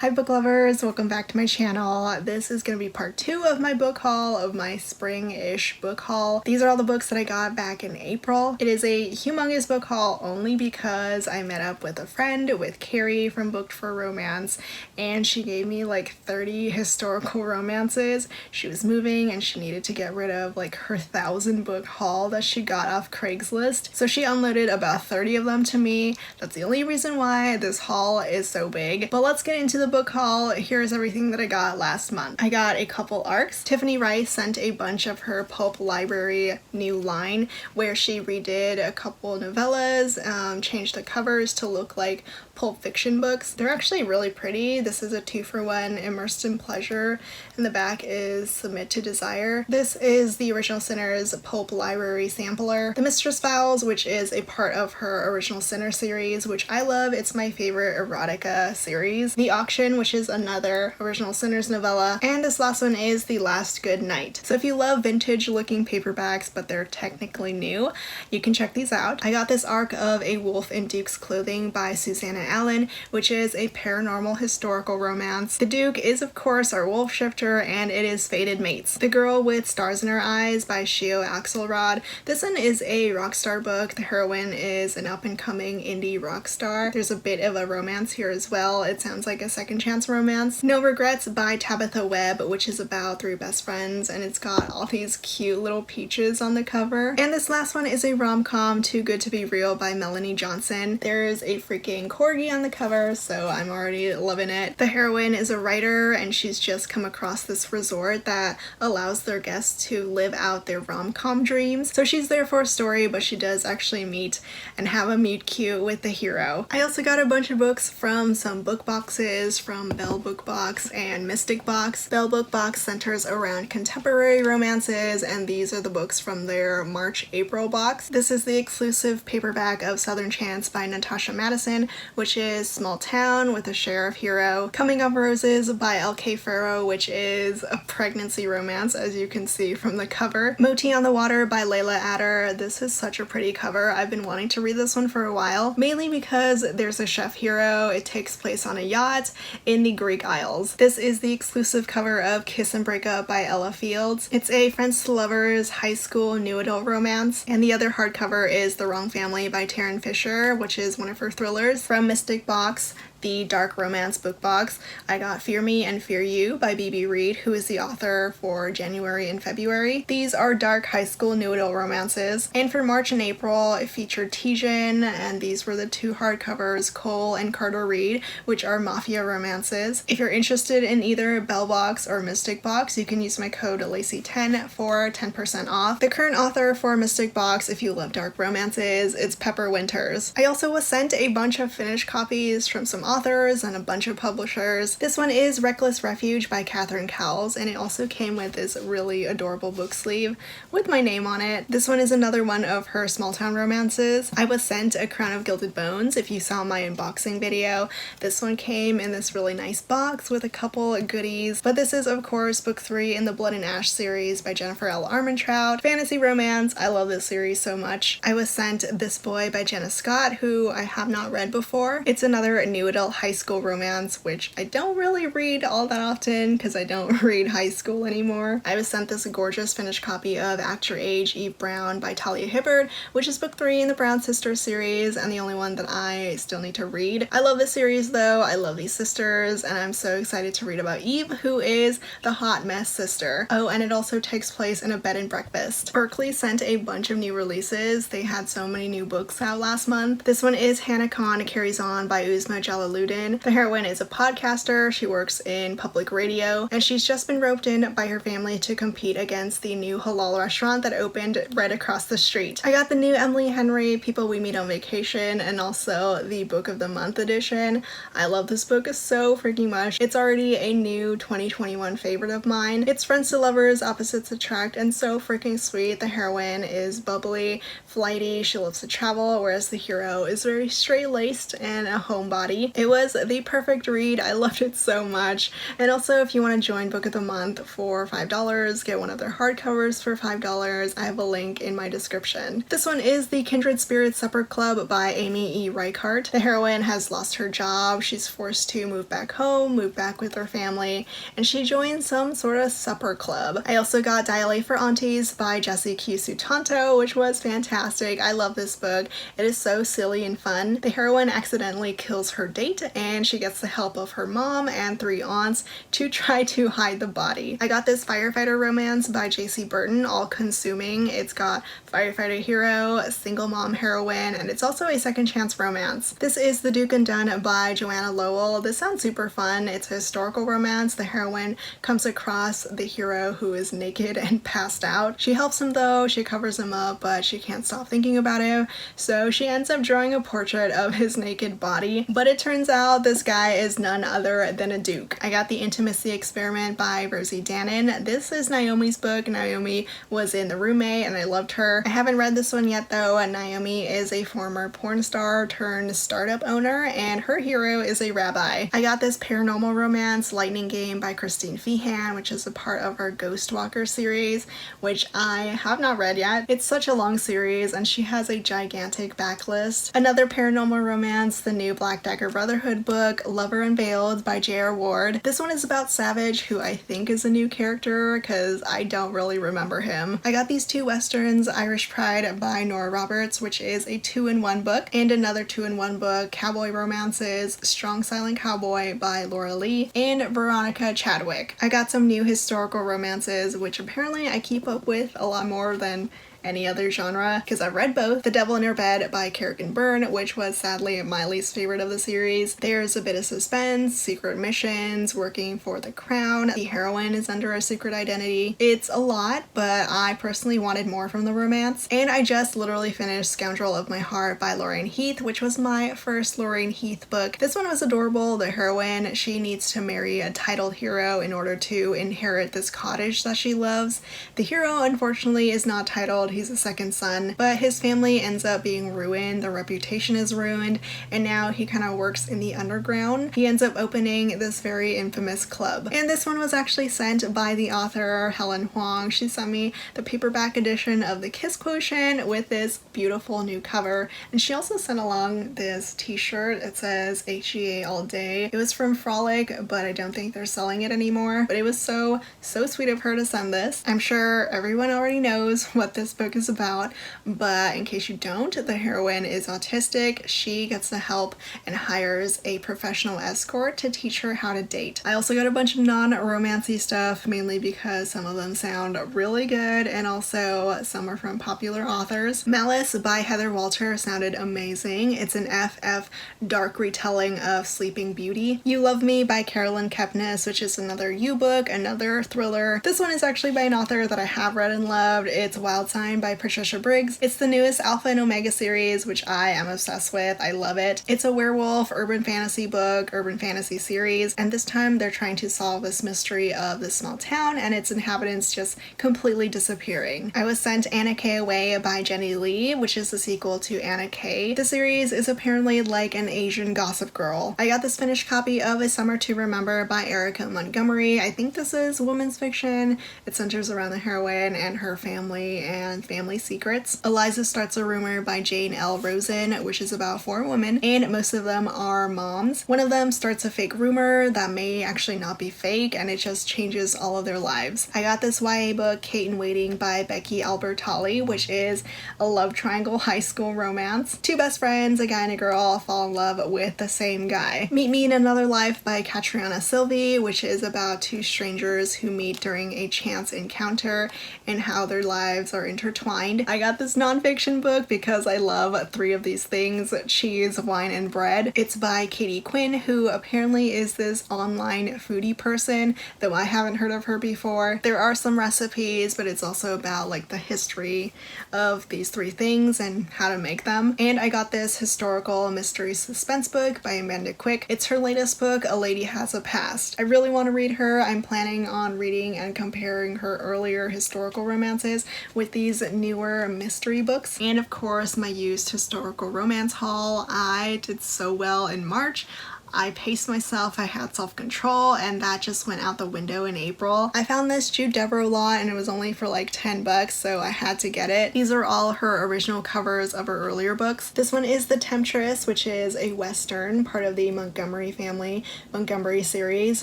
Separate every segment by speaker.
Speaker 1: Hi book lovers, welcome back to my channel. This is going to be part 2 of my book haul, of my spring-ish book haul. These are all the books that I got back in April. It is a humongous book haul only because I met up with a friend, with Carrie from Booked for Romance, and she gave me like 30 historical romances. She was moving and she needed to get rid of like her 1,000 book haul that she got off Craigslist. So she unloaded about 30 of them to me. That's the only reason why this haul is so big. But let's get into the book haul. Here's everything that I got last month. I got a couple arcs. Tiffany Rice sent a bunch of her pulp library new line where she redid a couple novellas, changed the covers to look like pulp fiction books. They're actually really pretty. This is a 2-for-1 immersed in pleasure, and the back is submit to desire. This is the Original Sinner's pulp library sampler. The Mistress Vows, which is a part of her Original Sinner series, which I love. It's my favorite erotica series. The Auction, which is another Original Sinners novella, and this last one is The Last Good Night. So if you love vintage looking paperbacks but they're technically new, you can check these out. I got this arc of A Wolf in Duke's Clothing by Susanna Allen, which is a paranormal historical romance. The Duke is of course our wolf shifter, and it is Fated Mates. The Girl with Stars in Her Eyes by Shio Axelrod. This one is a rock star book. The heroine is an up-and-coming indie rock star. There's a bit of a romance here as well. It sounds like a second chance romance. No Regrets by Tabitha Webb, which is about 3 best friends, and it's got all these cute little peaches on the cover. And this last one is a rom-com, Too Good to Be Real by Melanie Johnson. There's a freaking corgi on the cover, so I'm already loving it. The heroine is a writer, and she's just come across this resort that allows their guests to live out their rom-com dreams. So she's there for a story, but she does actually meet and have a meet cute with the hero. I also got a bunch of books from some book boxes from Bell Book Box and Mystic Box. Bell Book Box centers around contemporary romances, and these are the books from their March-April box. This is the exclusive paperback of Southern Chance by Natasha Madison, which is Small Town with a Sheriff Hero. Coming of Roses by L.K. Farrow, which is a pregnancy romance, as you can see from the cover. Moti on the Water by Layla Adder. This is such a pretty cover. I've been wanting to read this one for a while, mainly because there's a chef hero. It takes place on a yacht in the Greek Isles. This is the exclusive cover of Kiss and Break Up by Ella Fields. It's a friends to lovers high school new adult romance, and the other hardcover is The Wrong Family by Tarryn Fisher, which is one of her thrillers. From Mystic Box, the dark romance book box, I got Fear Me and Fear You by Reid, who is the author for January and February. These are dark high school new adult romances. And for March and April, it featured Tijan, and these were the 2 hardcovers, Cole and Carter Reed, which are mafia romances. If you're interested in either Bell Box or Mystic Box, you can use my code Lacey10 for 10% off. The current author for Mystic Box, if you love dark romances, it's Pepper Winters. I also was sent a bunch of finished copies from some authors and a bunch of publishers. This one is Reckless Refuge by Catherine Cowles, and it also came with this really adorable book sleeve with my name on it. This one is another one of her small town romances. I was sent A Crown of Gilded Bones. If you saw my unboxing video, this one came in this really nice box with a couple goodies. But this is of course book 3 in the Blood and Ash series by Jennifer L. Armentrout. Fantasy romance. I love this series so much. I was sent This Boy by Jenna Scott, who I have not read before. It's another new adult high school romance, which I don't really read all that often because I don't read high school anymore. I was sent this gorgeous finished copy of Act Your Age, Eve Brown by Talia Hibbert, which is book 3 in the Brown Sisters series and the only one that I still need to read. I love this series though. I love these sisters, and I'm so excited to read about Eve, who is the hot mess sister. Oh, and it also takes place in a bed and breakfast. Berkeley sent a bunch of new releases. They had so many new books out last month. This one is Hannah Khan Carries On by Uzma Jalaluddin. The heroine is a podcaster. She works in public radio, and she's just been roped in by her family to compete against the new halal restaurant that opened right across the street. I got the new Emily Henry People We Meet on Vacation, and also the Book of the Month edition. I love this book so freaking much. It's already a new 2021 favorite of mine. It's friends to lovers, opposites attract, and so freaking sweet. The heroine is bubbly, flighty, she loves to travel, whereas the hero is very straight-laced and a homebody. It was the perfect read. I loved it so much. And also, if you want to join Book of the Month for $5, get one of their hardcovers for $5. I have a link in my description. This one is The Kindred Spirits Supper Club by Amy E. Reichart. The heroine has lost her job. She's forced to move back home, move back with her family, and she joins some sort of supper club. I also got Dial for Aunties by Jessie Q. Sutanto, which was fantastic. I love this book. It is so silly and fun. The heroine accidentally kills her date, and she gets the help of her mom and 3 aunts to try to hide the body. I got this firefighter romance by J.C. Burton, all consuming. It's got firefighter hero, single mom heroine, and it's also a second chance romance. This is The Duke and Dunn by Joanna Lowell. This sounds super fun. It's a historical romance. The heroine comes across the hero who is naked and passed out. She helps him though, she covers him up, but she can't stop thinking about him, so she ends up drawing a portrait of his naked body. But it turns out this guy is none other than a duke. I got The Intimacy Experiment by Rosie Danon. This is Naomi's book. Naomi was in The Roommate and I loved her. I haven't read this one yet though. Naomi is a former porn star turned startup owner, and her hero is a rabbi. I got this paranormal romance, Lightning Game by Christine Feehan, which is a part of our Ghostwalker series, which I have not read yet. It's such a long series and she has a gigantic backlist. Another paranormal romance, the new Black Dagger Brotherhood book, Lover Unveiled by J.R. Ward. This one is about Savage, who I think is a new character because I don't really remember him. I got these 2 westerns, Irish Pride by Nora Roberts, which is a 2-in-1 book, and another 2-in-1 book, Cowboy Romances, Strong Silent Cowboy by Laura Lee, and Veronica Chadwick. I got some new historical romances, which apparently I keep up with a lot more than any other genre because I've read both. The Devil in Her Bed by Kerrigan Byrne, which was sadly my least favorite of the series. There's a bit of suspense, secret missions, working for the crown. The heroine is under a secret identity. It's a lot, but I personally wanted more from the romance. And I just literally finished Scoundrel of My Heart by Lorraine Heath, which was my first Lorraine Heath book. This one was adorable. The heroine, she needs to marry a titled hero in order to inherit this cottage that she loves. The hero, unfortunately, is not titled. He's a second son, but his family ends up being ruined, their reputation is ruined, and now he kind of works in the underground. He ends up opening this very infamous club. And this one was actually sent by the author, Helen Huang. She sent me the paperback edition of The Kiss Quotient with this beautiful new cover, and she also sent along this t-shirt. It says HEA all day. It was from Frolic, but I don't think they're selling it anymore. But it was so sweet of her to send this. I'm sure everyone already knows what this book is about, but in case you don't, the heroine is autistic. She gets the help and hires a professional escort to teach her how to date. I also got a bunch of non-romancy stuff, mainly because some of them sound really good and also some are from popular authors. Malice by Heather Walter sounded amazing. It's an FF dark retelling of Sleeping Beauty. You Love Me by Carolyn Kepnes, which is another U book, another thriller. This one is actually by an author that I have read and loved. It's Wild Sign by Patricia Briggs. It's the newest Alpha and Omega series, which I am obsessed with. I love it. It's a werewolf urban fantasy book, urban fantasy series, and this time they're trying to solve this mystery of this small town and its inhabitants just completely disappearing. I was sent Anna K Away by Jenny Lee, which is the sequel to Anna K. The series is apparently like an Asian Gossip Girl. I got this finished copy of A Summer to Remember by Erica Montgomery. I think this is women's fiction. It centers around the heroine and her family and family secrets. Eliza Starts a Rumor by Jane L. Rosen, which is about 4 women, and most of them are moms. One of them starts a fake rumor that may actually not be fake, and it just changes all of their lives. I got this YA book, Kate in Waiting by Becky Albertalli, which is a love triangle high school romance. 2 best friends, a guy and a girl, fall in love with the same guy. Meet Me in Another Life by Catriona Silvey, which is about 2 strangers who meet during a chance encounter and how their lives are intertwined. I got this nonfiction book because I love 3 of these things: cheese, wine, and bread. It's by Katie Quinn, who apparently is this online foodie person, though I haven't heard of her before. There are some recipes, but it's also about like the history of these 3 things and how to make them. And I got this historical mystery suspense book by Amanda Quick. It's her latest book, A Lady Has a Past. I really want to read her. I'm planning on reading and comparing her earlier historical romances with these newer mystery books. And of course, my used historical romance haul. I did so well in March. I paced myself, I had self-control, and that just went out the window in April. I found this Jude Deveraux lot and it was only for like 10 bucks, so I had to get it. These are all her original covers of her earlier books. This one is The Temptress, which is a Western, part of the Montgomery family, Montgomery series.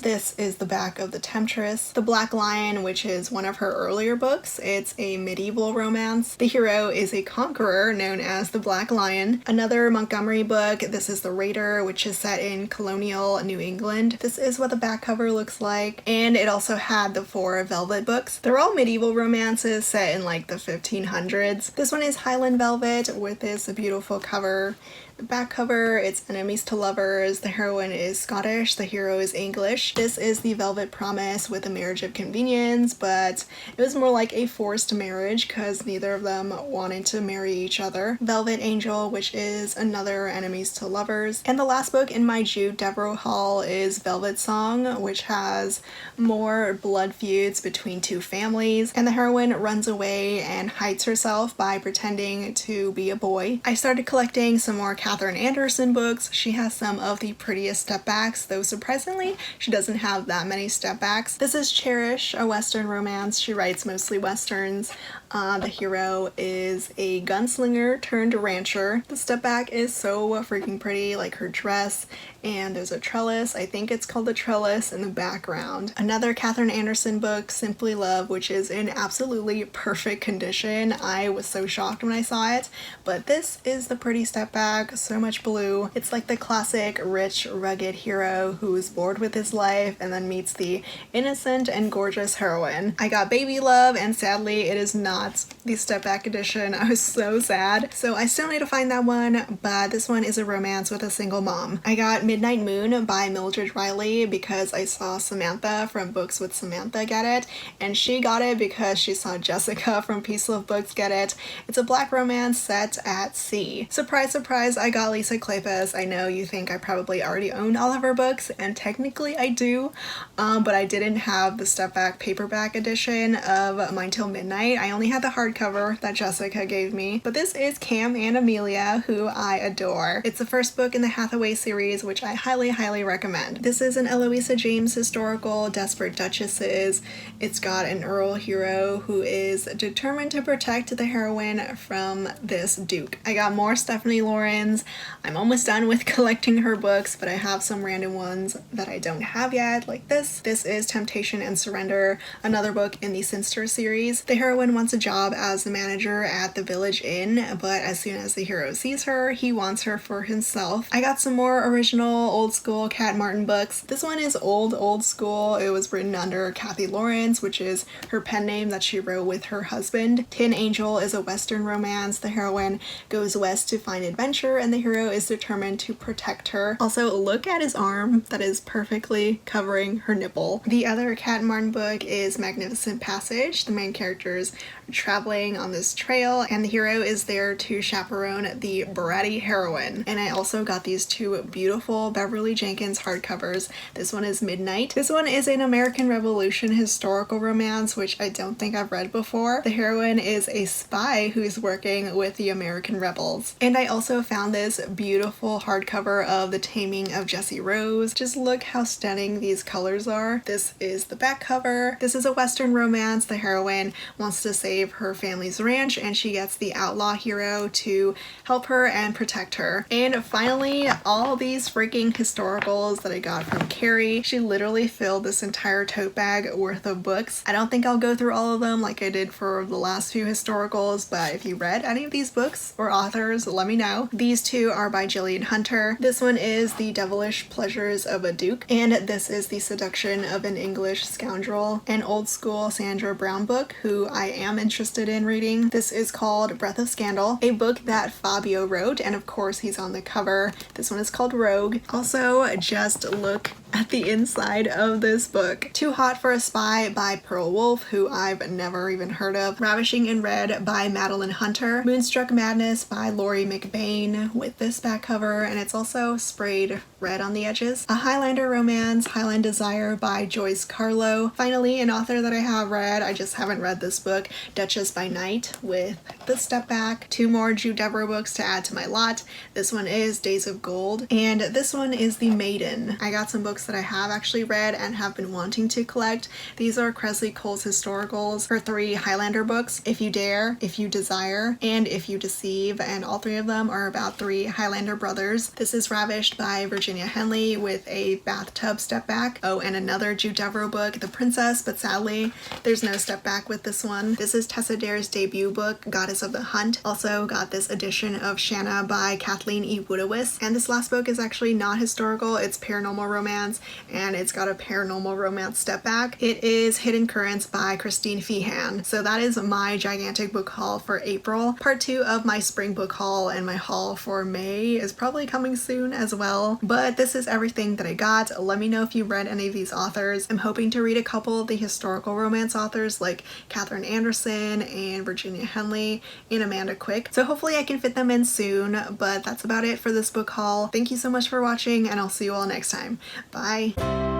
Speaker 1: This is the back of The Temptress. The Black Lion, which is one of her earlier books. It's a medieval romance. The hero is a conqueror known as the Black Lion. Another Montgomery book, this is The Raider, which is set in colonial New England. This is what the back cover looks like, and it also had the 4 Velvet books. They're all medieval romances set in like the 1500s. This one is Highland Velvet with this beautiful cover. The back cover, it's enemies to lovers. The heroine is Scottish, the hero is English. This is The Velvet Promise with a marriage of convenience, but it was more like a forced marriage because neither of them wanted to marry each other. Velvet Angel, which is another enemies to lovers. And the last book in my Jude Deveraux haul is Velvet Song, which has more blood feuds between 2 families, and the heroine runs away and hides herself by pretending to be a boy. I started collecting some more Katherine Anderson books. She has some of the prettiest step backs, though surprisingly she doesn't have that many step backs. This is Cherish, a Western romance. She writes mostly Westerns. The hero is a gunslinger turned rancher. The step back is so freaking pretty, like her dress, and there's a trellis. I think it's called the trellis in the background. Another Katherine Anderson book, Simply Love, which is in absolutely perfect condition. I was so shocked when I saw it, but this is the pretty step back, so much blue. It's like the classic rich, rugged hero who is bored with his life and then meets the innocent and gorgeous heroine. I got Baby Love, and sadly it is not the step back edition. I was so sad. So I still need to find that one, but this one is a romance with a single mom. I got Midnight Moon by Mildred Riley because I saw Samantha from Books with Samantha get it, and she got it because she saw Jessica from Peace Love Books get it. It's a black romance set at sea. Surprise, surprise, I got Lisa Kleypas. I know you think I probably already owned all of her books, and technically I do, but I didn't have the step back paperback edition of Mine Till Midnight. I only had the hardcover that Jessica gave me. But this is Cam and Amelia, who I adore. It's the first book in the Hathaway series, which I highly, highly recommend. This is an Eloisa James historical, Desperate Duchesses. It's got an Earl hero who is determined to protect the heroine from this duke. I got more Stephanie Laurens. I'm almost done with collecting her books, but I have some random ones that I don't have yet, like this. This is Temptation and Surrender, another book in the Sinster series. The heroine wants a job as the manager at the Village Inn, but as soon as the hero sees her, he wants her for himself. I got some more original old school Kat Martin books. This one is old school. It was written under Kathy Lawrence, which is her pen name that she wrote with her husband. Tin Angel is a Western romance. The heroine goes west to find adventure, and the hero is determined to protect her. Also, look at his arm that is perfectly covering her nipple. The other Kat Martin book is Magnificent Passage. The main characters are traveling on this trail, and the hero is there to chaperone the bratty heroine. And I also got these 2 beautiful Beverly Jenkins hardcovers. This one is Midnight. This one is an American Revolution historical romance, which I don't think I've read before. The heroine is a spy who's working with the American rebels. And I also found this beautiful hardcover of The Taming of Jessie Rose. Just look how stunning these colors are. This is the back cover. This is a Western romance. The heroine wants to save her family's ranch, and she gets the outlaw hero to help her and protect her. And finally, all these freaking historicals that I got from Carrie. She literally filled this entire tote bag worth of books. I don't think I'll go through all of them like I did for the last few historicals, but if you read any of these books or authors, let me know. These 2 are by Gillian Hunter. This one is The Devilish Pleasures of a Duke, and this is The Seduction of an English Scoundrel, an old school Sandra Brown book who I am interested in reading. This is called Breath of Scandal, a book that Fabio wrote, and of course he's on the cover. This one is called Rogue. Also, just look at the inside of this book. Too Hot for a Spy by Pearl Wolf, who I've never even heard of. Ravishing in Red by Madeline Hunter. Moonstruck Madness by Laurie McBain with this back cover, and it's also sprayed red on the edges. A Highlander Romance, Highland Desire by Joyce Carlo. Finally, an author that I have read, I just haven't read this book, Duchess by Night with the step back. 2 more Jude Deveraux books to add to my lot. This one is Days of Gold, and this one is The Maiden. I got some books that I have actually read and have been wanting to collect. These are Kresley Cole's historicals. Her 3 Highlander books, If You Dare, If You Desire, and If You Deceive, and all 3 of them are about 3 Highlander brothers. This is Ravished by Virginia Henley with a bathtub step back. Oh, and another Jude Deveraux book, The Princess, but sadly there's no step back with this one. This is Tessa Dare's debut book, Goddess of the Hunt. Also got this edition of Shanna by Kathleen E. Woodowis. And this last book is actually not historical, it's paranormal romance, and it's got a paranormal romance step back. It is Hidden Currents by Christine Feehan. So that is my gigantic book haul for April. Part 2 of my spring book haul and my haul for May is probably coming soon as well. But this is everything that I got. Let me know if you read any of these authors. I'm hoping to read a couple of the historical romance authors like Katherine Anderson and Virginia Henley and Amanda Quick. So hopefully I can fit them in soon, but that's about it for this book haul. Thank you so much for watching, and I'll see you all next time. Bye!